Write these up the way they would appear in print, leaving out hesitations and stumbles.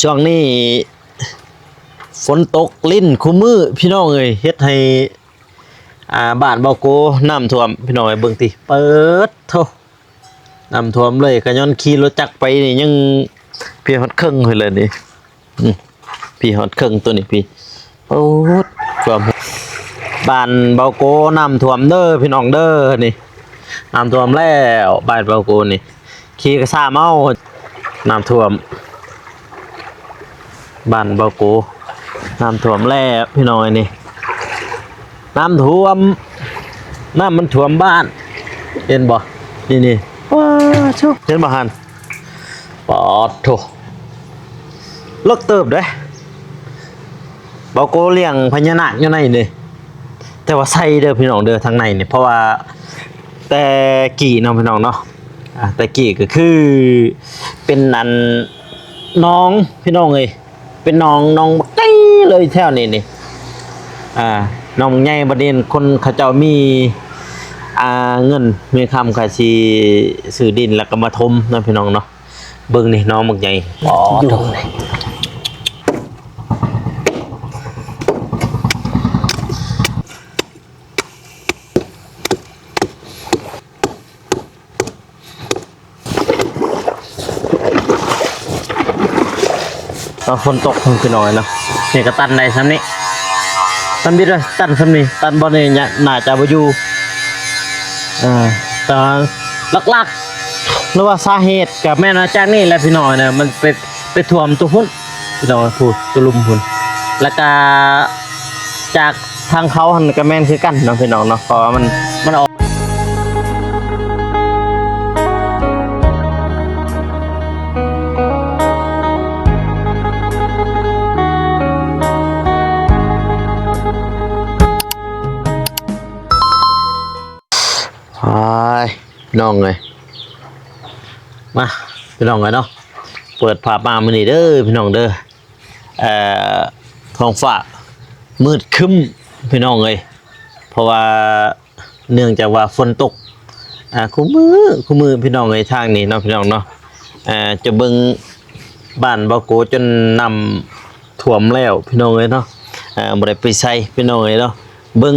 ช่วงนี้ฝนตกลิ้นคุมือพี่น้องเอ้ยเฮ็ดให้บ้านเบาโกน้ำท่วมพี่น้องเอ้ยเบิ่งติเปิดโธ่น้ำท่วมเลยก็ย้อนขี่รถจักรไปนี่ยังพี่ฮอดครึ่งเลยนี่พี่ฮอดครึ่งตัวนี้พี่โอ้ท่วมบ้านเบาโกน้ำท่วมเด้อพี่น้องเด้อนี่น้ำท่วมแล้วบ้านเบาโกนี่ขี่กระซ่าเมาน้ำท่วมบ้านเบาโกน้ำท่วมแล้วพี่น้อยนี่น้ำท่วมน้ำมันท่วมบ้านเห็นบ่นี่ว้าชุเห็นบ่ฮันปอดโถเลิกเติบเด้เบาโกเลี้ยงพญานาคอยู่ในนี่แต่ว่าใส่เด้อพี่น้องเด้อทางในนี่เพราะว่าแต่กี่น้องพี่น้องเนาะแต่กี่ก็คือเป็นอันน้องพี่น้องเอ้ยเป็นน้องใกล้เลยแถวนี้นี่น้องใหญ่ประเด็นคนเขาเจ้ามีเงินมีคำค่ะสิซื้อดินแล้วก็มาถมนะพี่น้องเนาะเบิ่งนี่น้องบักใหญ่อ๋อตรงนี้ตอนฝนตกพี่น้อยเนาะนี่ก็ตันในซ้ำนี้ตันบิดเลยตันซ้ำนี้ตันบอลเนี่ยน่าจะไปอยู่แต่ลักๆหรือว่าสาเหตุกับแม่นะจากนี่แหละพี่น้อยเนี่ยมันไปท่วมตัวพุ่นพี่น้อยพูดตัวลุมพุ่นแล้วก็จากทางเขาหันกับแม่นคือกันเนาะพี่น้องเนาะเพราะว่ามันออกน้องเลยมาพี่น้องเลยเนาะเปิดภาพมามื้อนี้เด้อพี่น้องเด้อท้องฟ้ามืดครึ้มพี่น้องเลยเพราะว่าเนื่องจากว่าฝนตกคู่มือพี่น้องเลยทางนี้เนาะพี่น้องเนาะจะเบิ่งบ้านเบาโกจนนำท่วมแล้วพี่น้องเลยเนาะบ่ได้ไปใส่พี่น้องเลยเนาะเบิ่ง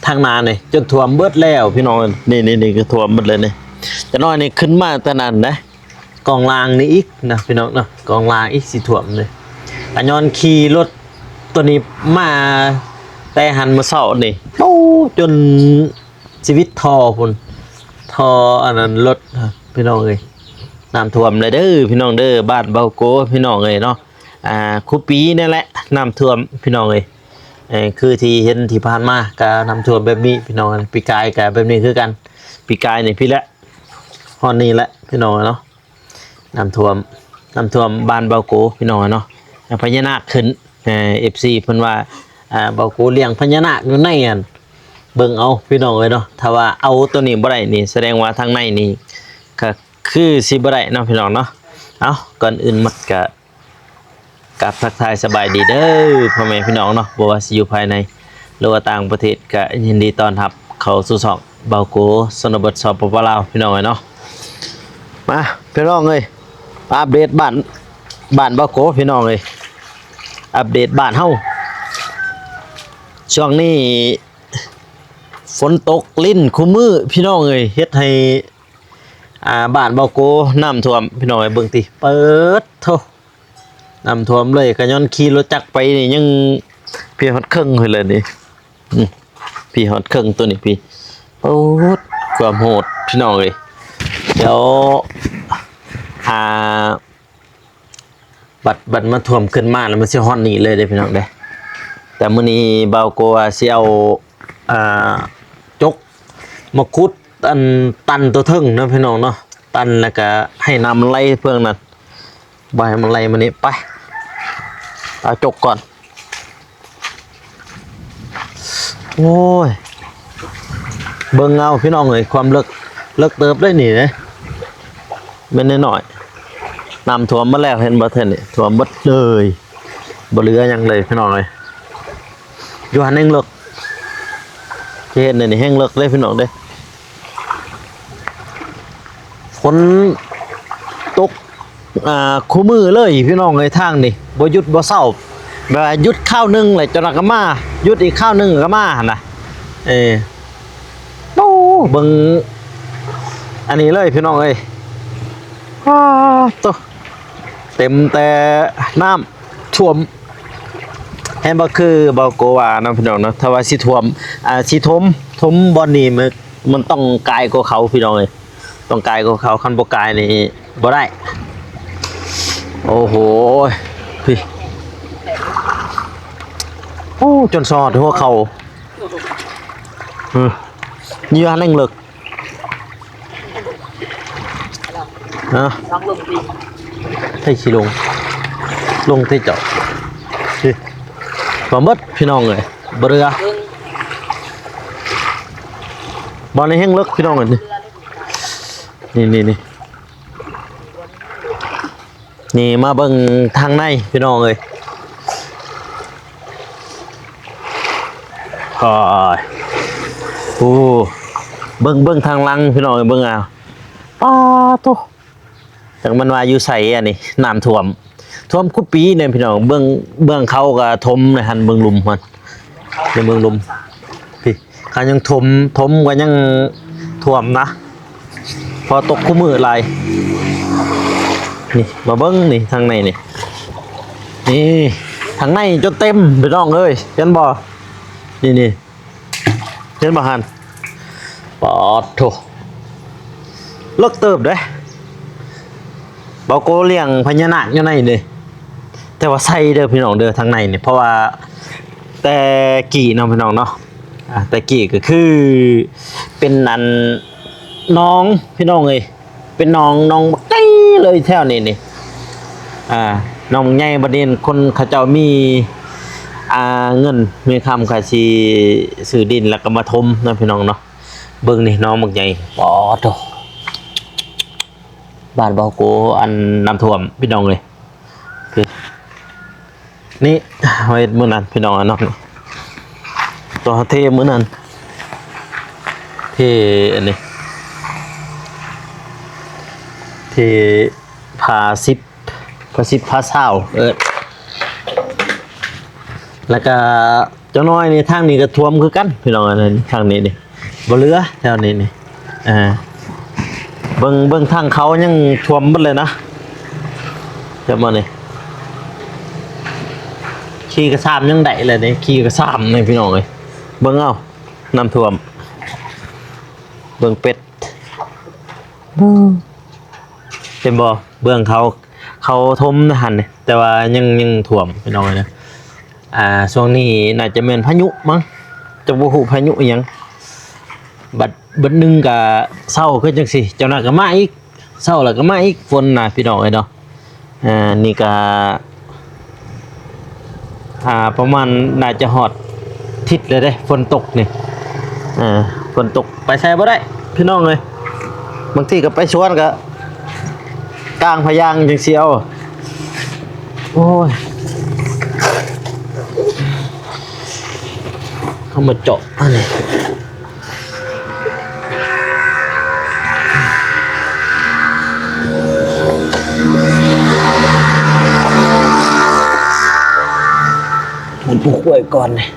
ทางนาเนี่ยจนท่วมเบิดแล้วพี่น้องนี่ก็ท่วมหมดเลยเนี่ยจะน้อยนี่ขึ้นมาแต่นั้นนะกองลางนี่อีกนะพี่น้องเนาะกองลางอีกสิท่วมเลยอันย้อนขี่รถตัวนี้มาแต่หันมาเสานี่โอ้จนชีวิตทอพุ่นทออันนั้นรถพี่น้องเลยน้ำท่วมเลยเด้อพี่น้องเด้อบ้านเบาโกพี่น้องเลยเนาะคุปีนั่นแหละน้ำท่วมพี่น้องเลยคือที่เห็นที่ผ่านมาก็นำท่วมแบบนี้พี่น้องปีกายกับแบบนี้คือกันปีกายนี่พี่ละฮอนนี่แหละพี่น้องเนาะน้ำท่วมบ้านเบาโกพี่น้องเนาะพญานาคขึ้นFC เพิ่นว่าเบาโกเลี้ยงพญานาคอยู่ในอันเบิ่งเอาพี่น้องเลยเนาะถ้าว่าเอาตัวนี้บ่ได้นี่แสดงว่าทางในนี่ก็คือสิบ่ได้เนาะพี่น้องเนาะเอาก่อนอื่นมักกะกับทักทายสบายดีเด้อพ่อแม่พี่น้องเนาะบ่ว่าสิอยู่ภายในหรือว่าต่างประเทศก็ยินดีต้อนรับเข้าสู่ช่องเบาโกชนบทสปปลาวพี่น้องเนาะมาพี่น้องเอ้ยอัปเดตบ้านเบาโกพี่น้องเอ้ยอัปเดตบ้านเฮาช่วงนี้ฝนตกลิ้นคุมือพี่น้องเอ้ยเฮ็ดให้บ้านเบาโกน้ำท่วมพี่น้องเอ้ยเบิ่งติเปิดโธ่น้ำท่วมเลยก็ย้อนขี่รถจักรไปนี่ยังพี่ฮอดครึ่งเลยนี่พี่ฮอดครึ่งตัวนี้พี่โอ้ความโหดพี่น้องเลยเดี๋ยวบัดมาท่วมขึ้นมาแล้วมันสิฮอดนี่เลยเด้พี่น้องเด้แต่มื้อนี้เบาโกสิเอาจกมาขุดตันตัวถึงนะพี่น้องเนาะตันแล้วก็ให้น้ำไหลเพิ่งนั้นบ่ให้มันไหลมานี่ไปเอาจกก่อนโอ้ยเบิ่งเอาพี่น้องเอ้ยความเลิกเติบได้นี่นะเป็นน้อยๆน้ำท่วมมาแล้วเห็นบ่เท่านี่ท่วมหมดเลยบ่เหลือหยังเลยพี่น้องเอ้ยอยู่หันแห้งเลิกเฮ็ดนี่แห้งเลิกเลยพี่น้องเด้ฝนตก คู่มือเลยพี่น้องเลยทางนี่บ่หยุดบ่เศร้าแบบว่าหยุดข้าวหนึงเลยจนก็มาหยุดอีกข้าวหนึงก็มาหั่นน่ะโอ้เบิ่งอันนี้เลยพี่น้องเอ้ยโตเต็มแต่น้ำท่วมแห่บ่คือบ่โกว่านะพี่น้องเนาะถ้าว่าสิท่วมสิถมบ่อนนี่มันต้องไกลกว่าเขาพี่น้องเอ้ยต้องไกลกว่าเขาคันบ่ไกลนี่บ่ได้โอ้โหพี่โอ้จนสอดหัวเขาเยื่อนั่งเลิกให้ขี้ลงที่เจาะบ่หมดพี่น้องเลยบ่เรือบอลในแห้งเลิกพี่น้องเลยนี่มาเบิ่งทางในพี่น้องเลยโอ้เบิ่งทางลังพี่น้องเบิ่งเอาโตจังมันว่าอยู่ใส่อันนี้น้ำท่วมคุปีเนี่ยพี่น้องเบิ่งเขาก็ถมในหันเบิ่งลุมมันในเบิ่งลุมพี่เขายังถมก็ยังท่วมนะพอตกคู่มือหลายนี่มาเบิ่งนี่ทางในนี่ทางในจนเต็มพี่น้องเอ้ยเห็นบ่นี่เห็นบ่หันปอดโถเลิกเติบเด้บ่โกเลี้ยงพญานาคอยู่ในนี่แต่ว่าใส่เด้อพี่น้องเด้อทางในนี่เพราะว่าแต่กี่เนาะพี่น้องเนาะแต่กี่ก็คือเป็นอันน้องพี่น้องเอ้ยเป็นน้องบักไกเลยแถวนี้นี่น้องใหญ่บัดนี้คนเขาเจ้ามีเงินมีคำค่ะสิซื้อดินแล้วก็มาถมนะพี่น้องเนาะเบิ่งนี่น้องบักใหญ่ปอโตบ้านบ่โกอันน้ำท่วมพี่น้องเลยนี่ไว้มื้อนั้นพี่น้องเนาะตัวเทมื้อนั้นเทอันนี้เทพาสิบพาเศร้าแล้วก็เจ้าน้อยนี่ทางนี้ก็ท่วมคือกันพี่น้องอันนั้นทางนี้นี่บ่เหลือแถวนี้นี่เบิ่งทางเขายังท่วมหมดเลยนะเดี๋ยวมานี่ขี่กระซามยังได้เลยนี่ขี่กระซามนี่พี่น้องเอ้ยเบิ่งเอาน้ำท่วมเบิ่งเป็ดเป็นบ่เบื้องเขาทมนะหันเนี่ยแต่ว่ายังท่วมพี่น้องนะช่วงนี้น่าจะเป็นพายุมั้งจะบ่ฮู้พายุอีหยังบัดนึงก็เช้าคือจังซี่เจ้าหน้าก็มาอีกเช้าแล้วก็มาอีกฝนน่ะพี่น้องเอ้ยเนาะนี่ก็ประมาณน่าจะฮอดทิศเลยเด้ฝนตกนี่ฝนตกไปใช้บ่ได้พี่น้องเอ้ยบางทีก็ไปสวนก็กลางพะยางจังซี่เอาโอ้ยเข้ามาเจาะอันนี้มันปลูกไว้ก่อนเลย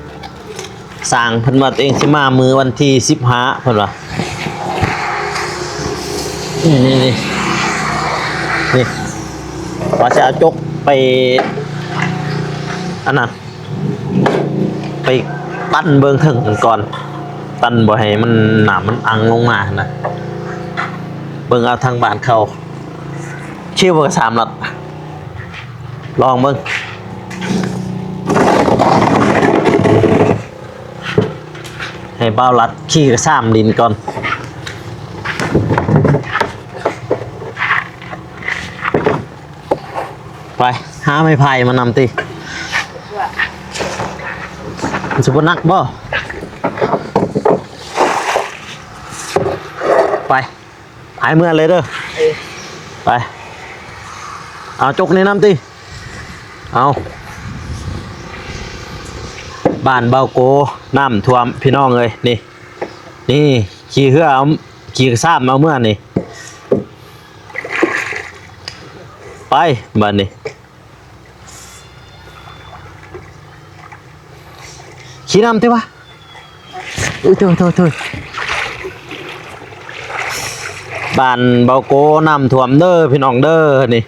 สร้างเพิ่นว่าตัวเองสิมามือวันที่15เพิ่นว่านี่ว่าจะเอาจกไปอันนั้นไปปั้นเบิ่งถึงกันก่อนปั้นบ่ให้มันหนามมันอังลงมานะเบิ่งเอาทางบ้านเขาชื่อว่า3ลัดลองเบิ่งให้เบ้าลัดขี้กระซ้ำดินก่อนไปหาไม้ไผ่มานำติมันจะบนักบ่ไปหายเมื่อเลยเด้อไปเอาจกในน้ำติเอาบ้านเบาโกน้ำท่วมพี่น้องเลยนี่ขี่เหือเอาขี่ซ้ำเอาเมื่อนี่ ไปบ้านนี้ขี้น้ำเถอะวะอุ้ยโถบ้านเบาโกน้ำท่วมเด้อพี่น้องเด้อนี่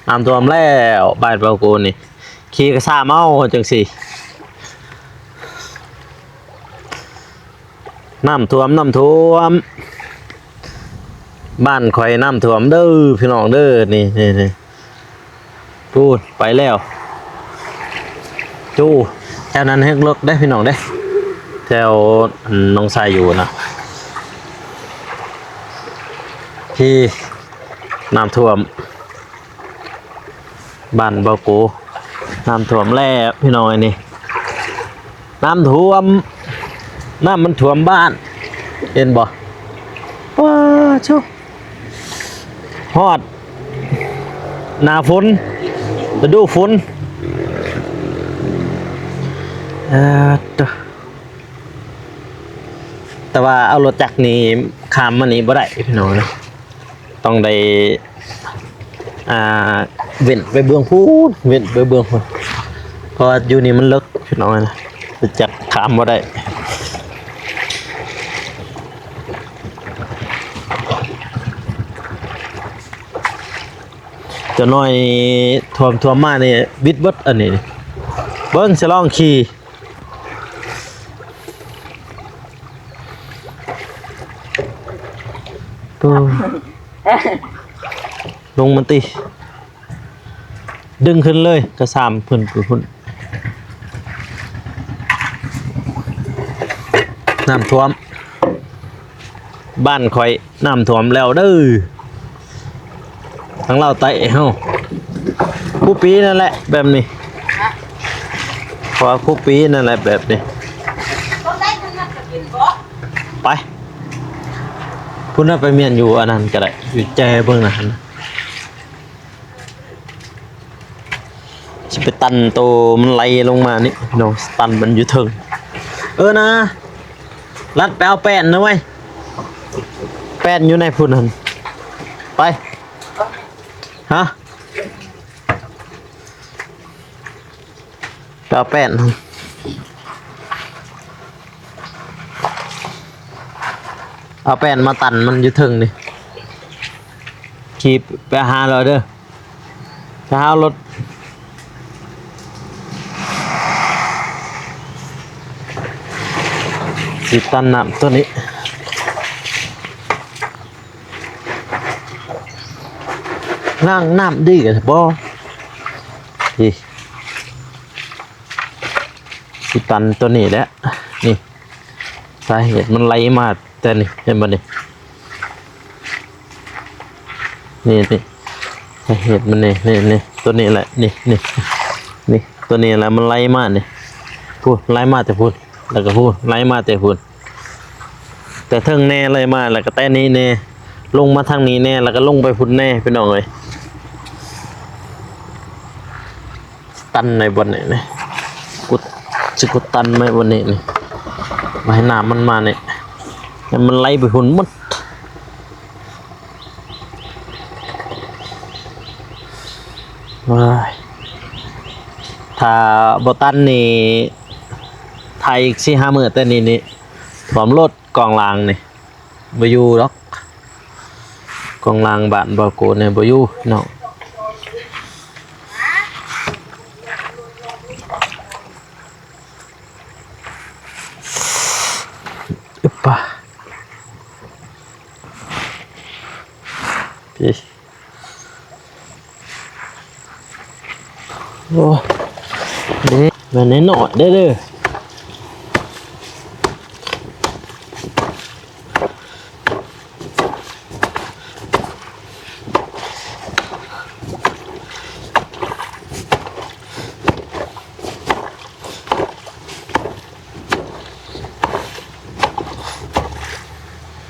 น้ำท่วมแล้วบ้านเบาโกนี่ขี่กระซ่าเมาจังสิน้ำท่วมบ้านข่อยน้ำท่วมเด้อพี่น้องเด้อนี่พูดไปแล้วจู้แถวนั้นให้เลิกได้พี่น้องได้แถวน้องชายอยู่นะที่น้ำท่วมบ้านเบาโกน้ำท่วมแล้วพี่น้องไอ้นี่น้ำท่วมน้ำมันท่วมบ้านเห็นบ่ว้าชูฮอดหน้าฝนฤดูฝนแต่ว่าเอารถจักรนี่ข้ามมานี่บ่ได้พี่น้องนะต้องได้เว้นไปเบื้องพูนเว้นไปเบื้องพูนเพราะอยู่นี่มันลึกพี่น้องนะรถจักรข้ามบ่ได้จะน้อยท่วมมานี่บิดเบิดอันนี้เบิ้งจะลองขี่ลงมันตีดึงขึ้นเลยกระซามพุ่นน้ำท่วมบ้านคอยน้ำท่วมแล้วเด้อทั้งเราไต่เฮาคู่ปีนั่นแหละแบบนี้ขอคู่ปีนั่นแหละแบบนี้ไปพุ่นน่ะไปเมียนอยู่อันนั้นก็ได้อยู่แจเบิ่งนะสิไปตันโตมันไหลลงมานี่พี่น้องตันมันอยู่ถึงนะรัดไปเอาแป้นนะเว้ยแป้นอยู่ในพุ่นนั่นไปฮะไปเอาแป้นเอาแป้นมาตันมันอยู่ถึงนี่ขี่ไปหาเลยเด้อไปหารถสิตันน้ำตัวนี้นั่งน้ำดีกันบ่นี่สิตันตัวนี้แหละนี่สาเหตุมันไหลมาแต่นี่เห็นบ่นี่สาเหตุมันนี่ตัวนี้แหละนี่ตัวนี้แหละมันไหลมานี่พูดไหลมาแต่พูดแล้วก็พูดไหลมาแต่พูดแต่เทิงแน่เลยมาแล้วก็แต่นี้แน่ลงมาทางนี้แน่แล้วก็ลงไปพุ่นแน่พี่น้องเอ้ยตันในบนนี้นี่กูตันไหมบนนี้นี่มาให้น้ำมันมาเนี่ยมันไหลไปหุ่นหมดถ้าบตันนี่ไทยอีก4-5 มื้อแต่นี่ผมรถกองรางนี่บ่อยู่หรอกกองรางบ้านบ่โกเนี่ยบ่อยู่เนาะป่ะพี่โอ้เด้มันหน่อยเด้อ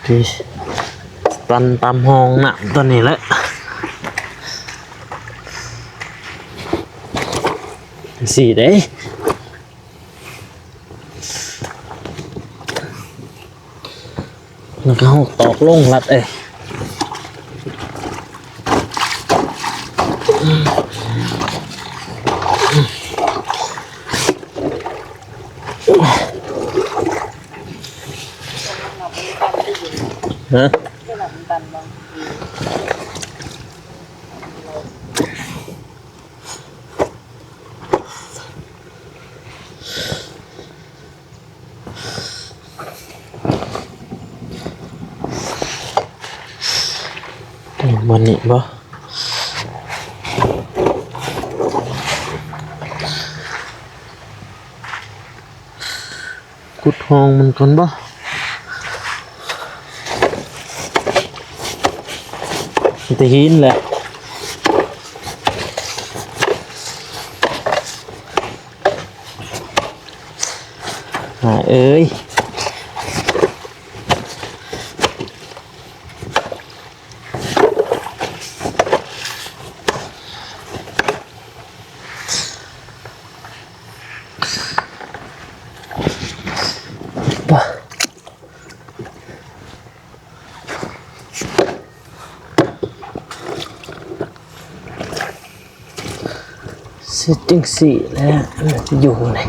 พี่ตันตามห้องน่ะตอนนี้แหละสี่เด้แล้วก็ตอกลงรัด ฮะวันนี้บ่กุดห้องมันก่อนบ่แต่หินแหละเอ้ยเสร็จจังสี่แล้วจะอยู่ไหน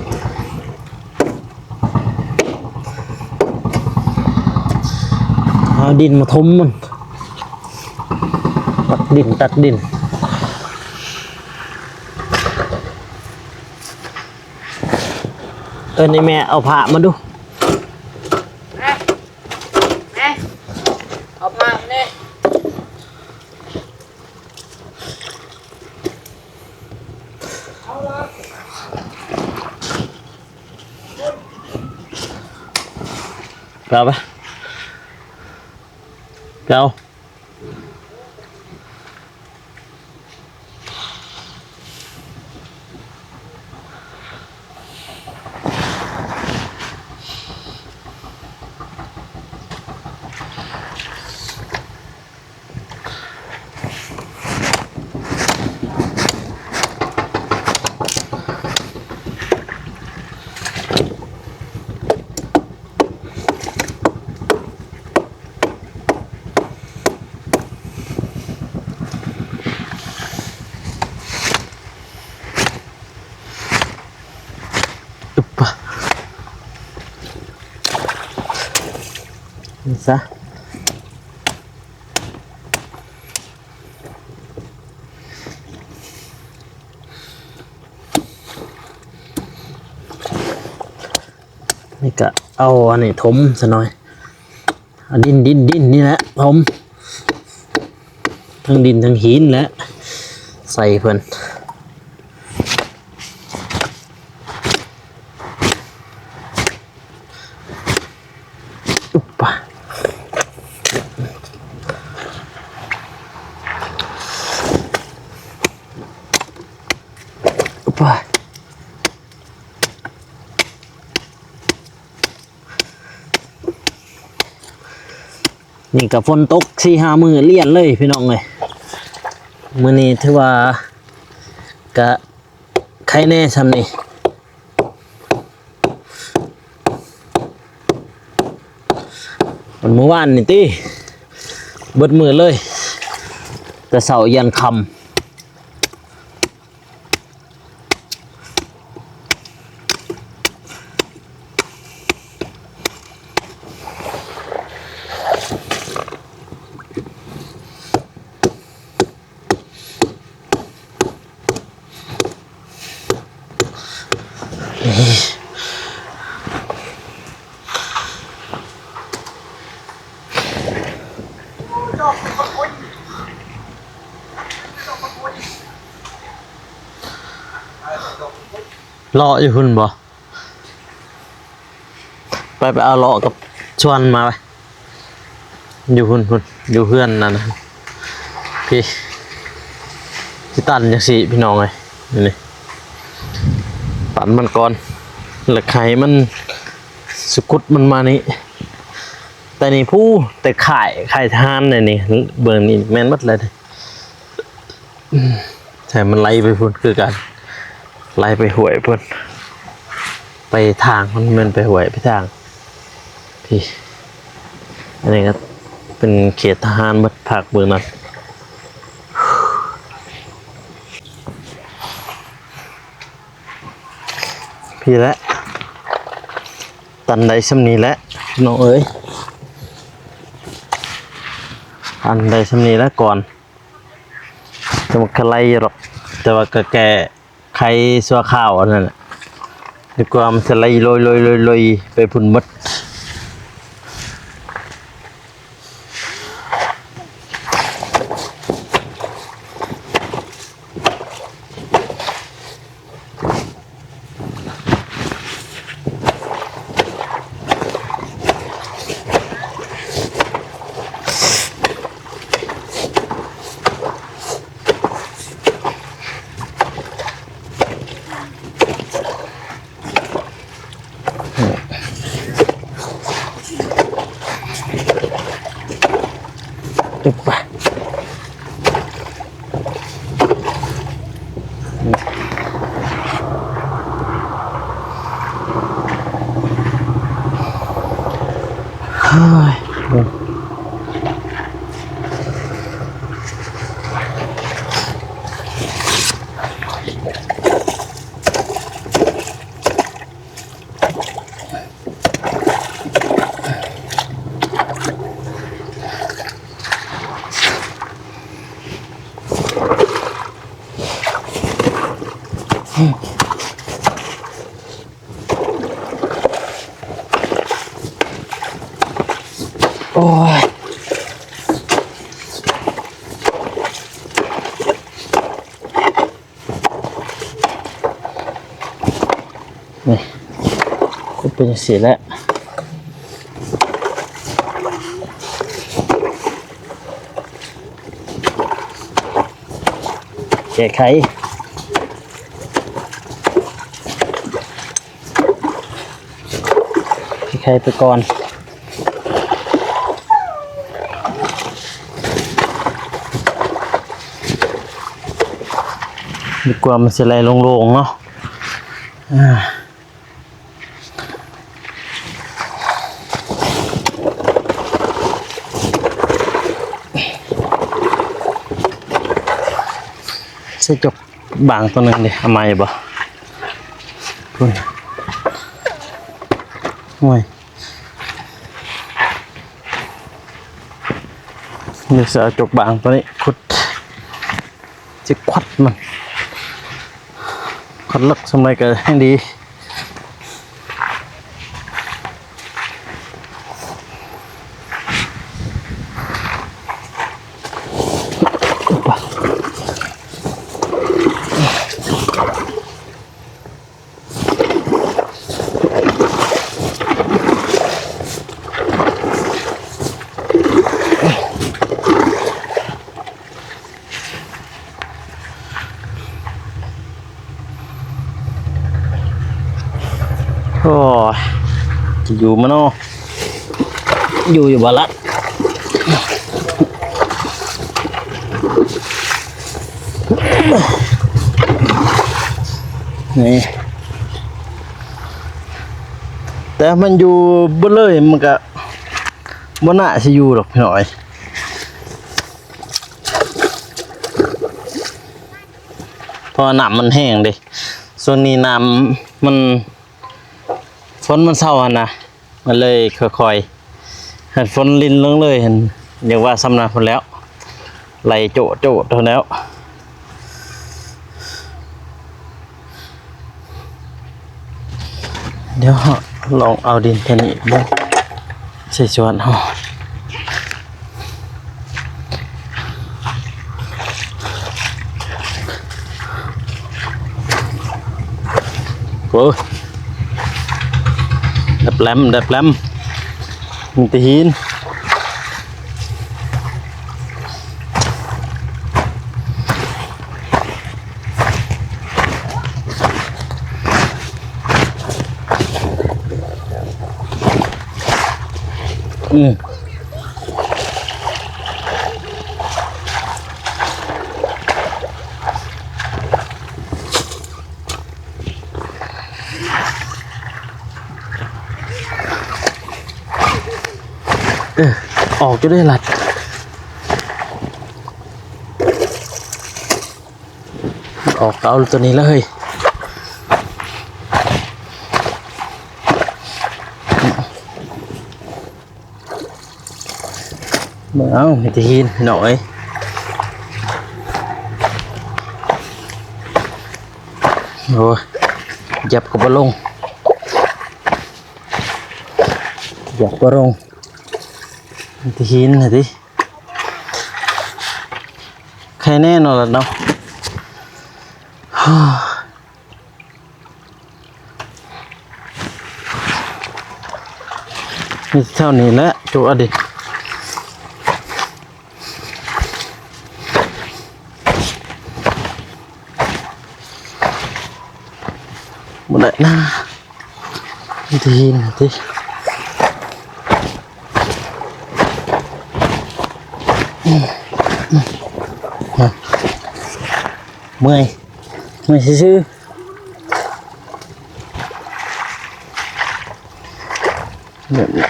เอาดินมาทมมันตัดดินนี่แม่เอาผ้ามาดูแม่เอามาเนี่ยเอาไปเอาซะนี่ก็เอาอันนี้ถมซะหน่อยดินนี่แหละถมทั้งดินทั้งหินและใส่เพิ่นอุ๊บปะอุ๊บปะนี่กับฝนตก4-5 มื้อเลี่ยนเลยพี่น้องเลยมื้อนี้ถือว่ากะใครแน่ซำนี่เมื่อวานนี่ติเบิดมื้อเลยแต่เช้ายันค่ำเลาะอยู่หุ่นบ่ไปเอาเลาะกับชวนมาไปอยู่หุ่นอยู่เพื่อนนั่นนะพี่ตันจังสิพี่น้องเลยนี่ตันมันก่อนแล้วไข่มันสกุดมันมานี่แต่นี่ผู้แต่ไข่ทานเนี่ยนี่เบอร์นี่แม่นมัดเลยใช่มันไล่ไปพุ่นคือกันไล่ไปหวยพุ่นไปทางมันไปหวยไปทางพี่อันนี้ก็เป็นเขตทหารมัดผักเบอร์นั้น พี่แล้วตันใดสำนีแล้วน้องเอ้ยอันใดสำนีแล้วก่อนจะมาคลายหรอกแต่ว่าก็แก่ไข่ซัวข้าวอันนั้นแหละดีกว่ามันจะไล่ลอยไปพุ่นมดจุบไปเฮ้ยโอ้ยนี่ก็เป็นเสียแล้วแก้ไขไปก่อนดีกว่ามันจะไหลโล่งๆเนาะใส่จกบางตัวนึงดิทำไมบ่คุณโอ้ยนี่จะจกบางตัวนี้ขุดจะควัดมันควัดลักสมัยกันให้ดีโอ้ยจะอยู่มั้ยเนาะอยู่บ่ละนี่แต่มันอยู่บ่เลยมันก็บ่น่าสิอยู่หรอกพี่น้อยเพราะน้ำมันแห้งเด้ส่วนนี้น้ำมันฝนมันเศร้าอ่ะนะมันเลยค่อยๆเห็นฝนลินลงเลยเห็นเรียกว่าสำนักฝนแล้วไหลโจะเท่าแล้วเดี๋ยวลองเอาดินแค่นี้บ้างใส่ส่วนห่อโอ้ดับแหลมมีแต่หินออกจะได้หลัดออกเอาตัวนี้แล้วเฮ้ย เอ้ามีแต่หินพี่น้องเอ้ยโอ้ยจับกับบ่ลงจับบ่ลงมีแต่หินน่ะติใครแน่นอนล่ะเนาะมีเท่านี้แหละตัวดิหมดเลยนะดีนะดิเมื่อยซื่อแบบนี้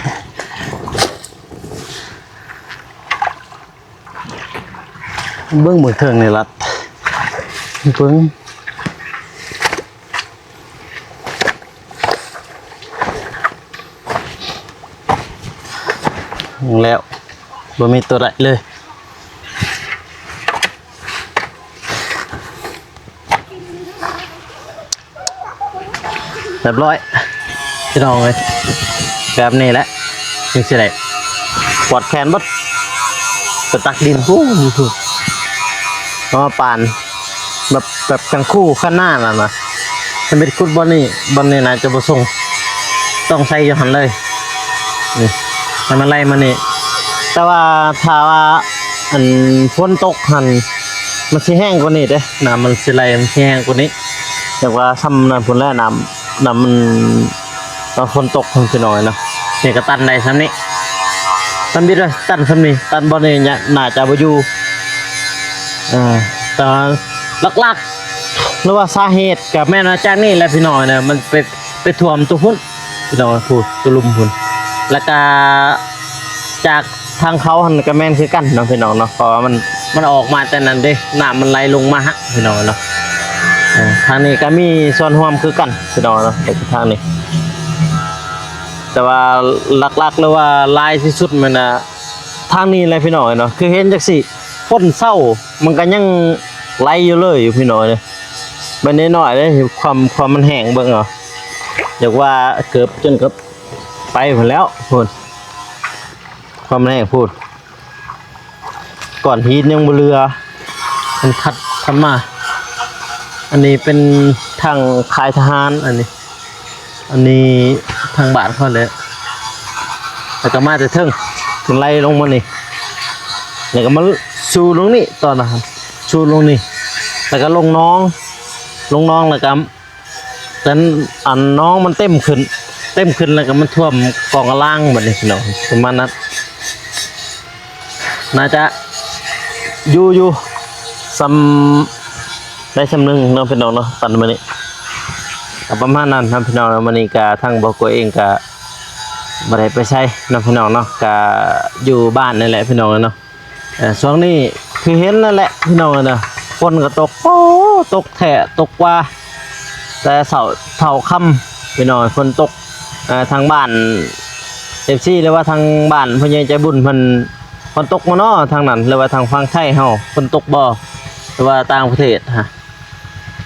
เบิ้งมือเทิงในรัดเบิ้งแล้วบ่มีตัวใดเลยเรียบร้อยพี่น้องเลยแบบนี้แหละยังสิได้ปวดแขนบดไปตักดินพุ่งถูกมาปานแบบกันคู่ข้างหน้าน่ะนะจะเป็นคุดบอลนี่นะจะบ่ส่งต้องใส่อยู่หันเลยนี่ให้มันไล่มานี่แต่ว่าถ้าว่าอันฝนตกหันมันสิแห้งกว่านี้เด้น้ำมันสิไหลมันสิแห้งกว่านี้แต่ว่าซ้ำน้ำฝนแล้วน้ำมันตอนฝนตกคงสิน้อยเนาะนี่ก็ตันได้ซ้ำนี้ตันบิดเลยตันซ้ำนี้ตันบอลนี่เนี่ยน่าจะบ่อยู่แต่ลักๆหรือว่าสาเหตุกับแม่นาจากนี่แหละพี่น้อยเนี่ยมันไปท่วมตัวพุ่นพี่น้อยพูดตัวลุมพุ่นแล้วก็จากทางเขาหันกับแม่นคือกันเนาะพี่น้องเนาะเพราะว่ามันออกมาแต่นั้นเด้น้ำมันไหลลงมาฮะพี่น้องเนาะทางนี้ก็มีส่วนร่วมคือกันพี่น้องเนาะในทางนี้แต่ว่าลักๆหรือว่าลายที่สุดมันนะทางนี้เลยพี่น้องเนาะคือเห็นจักสิพ้นเศร้ามันก็ยังไหลอยู่เลยอยู่พี่น้องเลยมันน้อยๆเลยความมันแห้งเบิ่งเหรออยากว่าเกือบจนกับไปหมดแล้วพูดความแห้งพูดก่อนฮีทยังบเรือมันคัดมาอันนี้เป็นทางค่ายทหารอันนี้ทางบ้านเขาเลยแล้วก็มาแต่เทิงมันไล่ลงมานี่แล้วก็มาชูลงนี่ตอนนะครับชูลงนี่แล้วก็ลงน้องแล้วก็แต่อันน้องมันเต็มขึ้นแล้วก็มันท่วมกองล่างหมดเลยพี่น้องประมาณนั้นน่าจะอยู่ซ้ำได้ซ้ำหนึ่งน้องพี่น้องเนาะตันมานี่ประมาณนั้นน้องพี่น้องมานี่กะทั้งบอกตัวเองกะบ่ได้ไปใช้น้องพี่น้องเนาะกะอยู่บ้านนั่นแหละพี่น้องเนาะช่วงนี้คือเห็นนั่นแหละพี่น้องเนาะฝนก็ตกตกแท้ตกว่าแต่เสาค่ำพี่น้องฝนตกทางบ้านFCหรือว่าทางบ้านพ่อใหญ่ใจบุญเพิ่นฝนตกมาเนาะทางนั้นหรือว่าทางฝั่งไทยเฮาฝนตกบ่หรือว่าต่างประเทศฮะ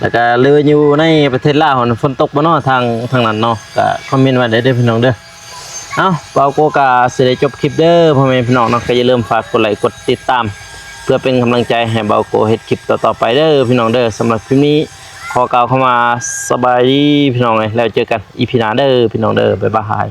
แล้วก็เรืออยู่ในประเทศลาวฝนตกบ่เนาะทางนั้นเนาะก็คอมเมนต์ไว้ได้เด้อพี่น้องเด้อเอ้าเปาโกก็สิได้จบคลิปเด้อพ่อแม่พี่น้องเนาะก็อย่าลืมฝากกดไลค์กดติดตามเพื่อเป็นกำลังใจให้เบาโกเฮ็ดคลิปต่อๆไปเด้อพี่น้องเด้อสำหรับคลิปนี้ขอกล่าวเข้ามาสบายดีพี่น้องเลยแล้วเจอกันอีพีหน้าเด้อพี่น้องเด้อบ๊ายบาย